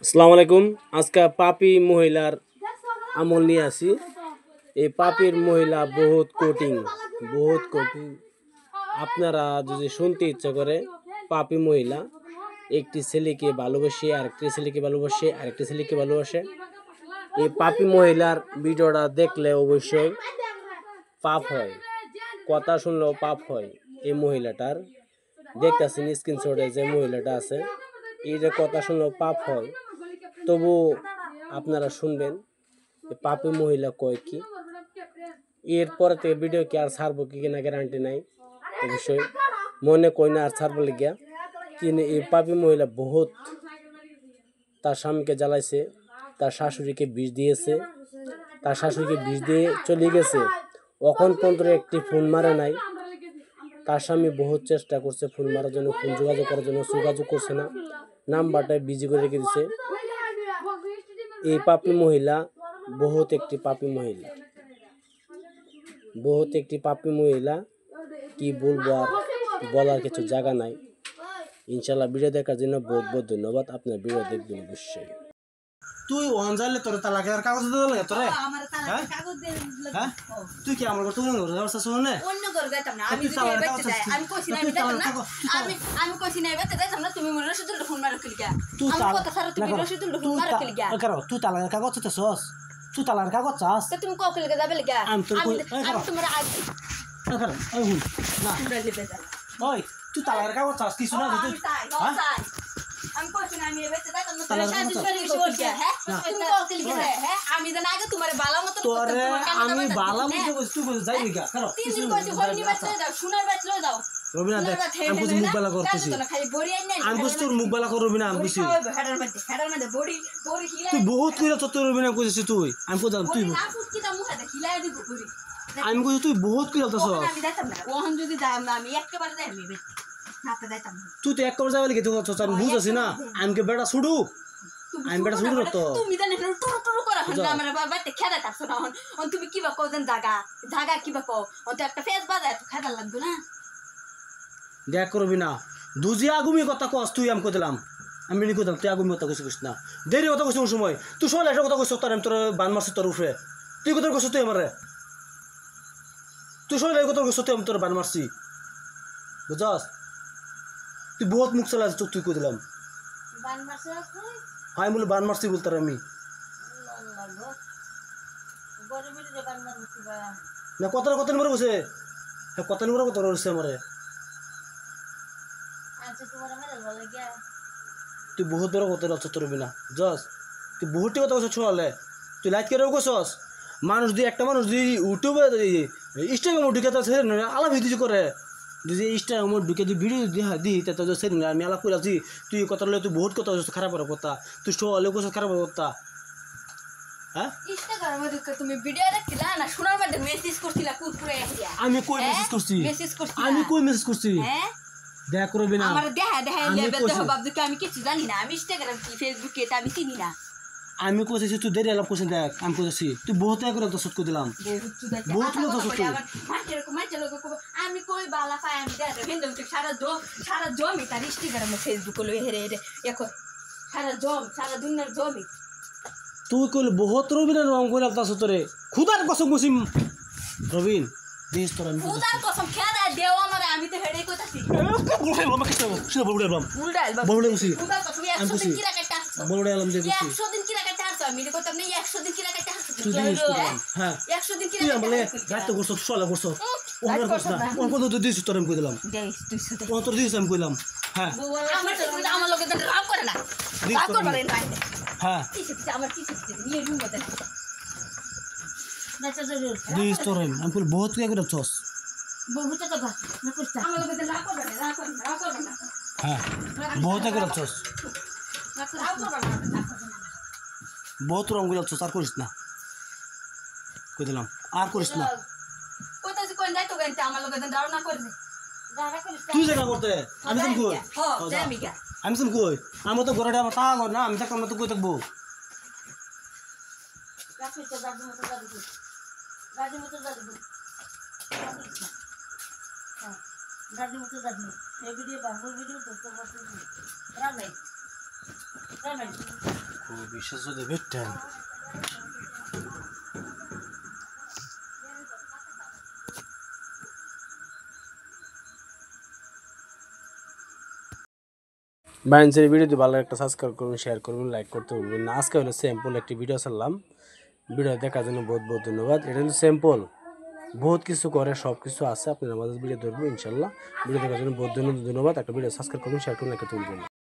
আসসালামু আলাইকুম। আজকে পাপি মহিলার আমল নিয়ে আসি। এই পাপির মহিলা বহুত কঠিন। আপনারা যদি শুনতে ইচ্ছা করে, পাপি মহিলা একটি ছেলেকে ভালোবাসে, আরেকটি ছেলেকে ভালোবাসে, আরেকটি ছেলেকে ভালোবাসে। এই পাপি মহিলার ভিডিওটা দেখলে অবশ্যই পাপ হয়, কথা শুনলেও পাপ হয়। এই মহিলাটার দেখতেছেন স্ক্রিনশটে যে মহিলাটা আছে, এই যে কথা শুনলেও পাপ হয়। তবু আপনারা শুনবেন পাপি মহিলা কয় কি। এরপরে থেকে ভিডিও কি আর ছাড়বো কি কিনা গ্যারান্টি নাই, অবশ্যই মনে কই না আর ছাড়বো লিগিয়া। কিন্তু এই পাপি মহিলা বহুত তার স্বামীকে জ্বালাইছে, তার শাশুড়িকে বিষ দিয়েছে, তার শাশুড়িকে বিষ দিয়ে চলে গেছে। এখন পর্যন্ত একটি ফোন মারে নাই। তার স্বামী বহুত চেষ্টা করছে ফোন মারার জন্য, ফোন যোগাযোগ করার জন্য, যোগাযোগ করছে না, নাম্বারটাই বিজি করে রেখে দিচ্ছে। এই পাপি মহিলা বহুত একটি পাপি মহিলা, কি বলবো আর বলার কিছু জায়গা নাই। ইনশাল্লাহ ভিডিও দেখার জন্য বহুত বহুত ধন্যবাদ। আপনার ভিডিও দেখবেন অবশ্যই। তুই অনজাইলে তোর তালাকের কাগজ দিতে লাগে তোরে? আমার তালাকের কাগজ দিয়ে হ্যাঁ তুই কি আমার তুমি ব্যবস্থা শুনে না? অন্য করে যাইতাম না। আমি যদি বেঁচে যাই, আমি কইছি না আমি যাইতাম না। আমি কইছি না বেঁচে যাইতাম না। তুমি মনে রশিদুল ফোন মারো কিলকা? আমি কথা ছাড়া তুমি রশিদুল ফোন মারো কিলকা? তুই তালাকের কাগজ চাস? তুই তালাকের কাগজ চাস? তো তুমি কও কিলকা যাবে লাগা? আমি তোমার আজ ওই হুন না তোমরা যেতে যা। ওই তুই তালাকের কাগজ চাস কিছু না? তুই আমি কইছি না আমি বেঁচে যাইতাম না। তোমরা সাহায্য করে বলছিস হ্যাঁ? তুমি কও কিলকা হ্যাঁ? আমি জানা আগে তোমার ভালো মত তোরে আমি বালা মতো কইছি, তুই কইছিস যাই নিকা কারো তিন দিন কইছি হইনি বাচ্চা দাও, সোনার বাচ্চা দাও। রবিনা দেখ আমি কইছি মুখ বালা করতেছি, আমি কইছি তোর মুখ বালা কর রবিনা, আমি কইছি হেডার মধ্যে বড়ি হিলা তুই বহুত কইরা তোর রবিনা কইছিস তুই, আমি কইতাম তুই না ফুট কি তা মুখে হিলা দিব বড়ি। আমি কইছি তুই বহুত কইরা তোস। আমি যাইতাম না ওহন যদি যাইম না আমি একেবারে যাইম নাতে যাইতাম না। তুই তো এক কবার যাবে লিখে তুই আমি বুঝাছি না, আমি কে বেটা ছুড়ু, আমি বেটা ছুড়ু তো তুমি জানি না টুরু করা হন আমার বাবাতে খেদা থাকছ না হন তুমি কিবা কওন জাগা কিবা কও অন তো একটা ফেস বাজায় তো খেদা লাগবে না। দেখ করবি না দুজি আগুমি কথা কস তুই, আমি কইলাম আমি নি কইতাম তুই আগুমি কথা কইছিস না, দেরি কথা কইছিস কোন সময় তুই সলে একটা কথা কইছিস তোর আমি তোর বান মারছিস তোর উপরে, তুই কথা কইছিস তুই আমারে, তুই সলে কথা কইছিস তুই আমি তোর বান মারছি বুঝছস? তুই বহুত মুখ চালাছিস তোর, তুই কইলাম বান মারছ আমি বলে বান মারছি বলতার আমি না কথা কথা নিবার বসে হ্যাঁ কথা নিবার কথা রয়েছে আমারে। তুই বহুত বড় কথা রচ্ছ তোর বিনা জস, তুই বহুটি কথা কইছ ছোয়ালে, তুই লাইট করে কইছস মানুষ দিয়ে একটা মানুষ দিয়ে ইউটিউবে ইনস্টাগ্রামে ঢুকে তো আলাপ ভিডিও করে, যদি ইনস্টাগ্রামে ঢুকে যদি ভিডিও দিই তো সেদিন আমি আলাপ করে আছি, তুই কথা বলে তুই বহুত কথা খারাপ কথা, তুই ছোয়ালে কইছ খারাপ কথা। হ্যাঁ ইনস্টাগ্রামে ঢুকে তুমি ভিডিও দেখছিলা না শোনার মধ্যে মেসেজ করছিলা কুকুরে আসিয়া? আমি কই মেসেজ করছি? আমি কই মেসেজ করছি? হ্যাঁ দেখা করবি না আমার দেখা লেভেল দেখো বাবু আমি কিছু জানি না, আমি ইনস্টাগ্রাম কি ফেসবুকে তা আমি চিনি না। আমি কইছি তুই দেরি আলাপ করছিস, দেখ আমি কইছি তুই বহুত করে দশত করে দিলাম, বহুত লোক দশত করে আমি কই বালা পাই আমি দেখো কিন্তু সারা জমি তার ইনস্টাগ্রামে ফেসবুকে লই হেরে হেরে এখন সারা দুনিয়ার জমি তুই কইলে বহুত রবিনের রং করে দশত তোরে খুদার কসম কইছি রবিন দিস তোর আমি খুদার কসম খেদা দেও আমারে, আমি তো হেডে কইতাছি বলুড়ে বাবা কিছু শুনে বলুড়ে বাবা বলুড়ে বসি খুদার কসম 100 দিন কি রাখাইতা বলুড়ে আলম দে দিছি 100 দিন কি রাখাইতা আসছো আমি কইতাম না 100 দিন কি রাখাইতা আসছো তুই দিস হ্যাঁ 100 দিন কি তুই বলে রাখাইতা গাত করছ সোলা করছ ওনার করছ না কোন কোন তো দিস তোর আমি কইলাম দেই তুই সুদে কোন তোর দিস আমি কইলাম হ্যাঁ আমার লগে তো রাগ করে না রাগ করবা না হ্যাঁ আমার কি নিয়ে রুম মতে না চল দিস তোর আমি কইল বহুত কে করে চস বহুত তো গাছ না কইতা আমার লগে তো রাগ করবা না হ্যাঁ বহুত কে করে চস রাগ করবা না বহুত রং করে চস আর করিস না কইলাম আর করিস না কইতাছি কোন যাইতো গাইতে আমার লগে তো রাগ না করে দে রাগ করিস তুই যেটা করতে আমি তো কই হ্যাঁ জামিগা আমি তো কই আমি তো ঘরে আমার তা না আমি থাকতাম না তো কই থাকবো রাখি তো দাদু মতো দাদু হ্যাঁ দাদু মতো দাদু এই ভিডিও বাবু ভিডিও তো রাখ নাই বিশ্বাস যদি ভেট্টান বাইন্সের ভিডিওটি ভালো একটা সাবস্ক্রাইব করবেন, শেয়ার করবেন, লাইক করতে ভুলবেন না। আজকে হলো স্যাম্পল একটি ভিডিও ছাড়লাম। ভিডিও দেখার জন্য বহুত বহুত ধন্যবাদ। এটা হলো স্যাম্পল, বহুত কিছু করে, সব কিছু আছে। আপনার আমাদের ভিডিও ধরবো ইনশাল্লাহ। ভিডিও দেখার জন্য বহুত ধন্যবাদ। একটা ভিডিও সাবস্ক্রাইব করবেন, শেয়ার করবেন, লাইক করতে ভুলবেন না।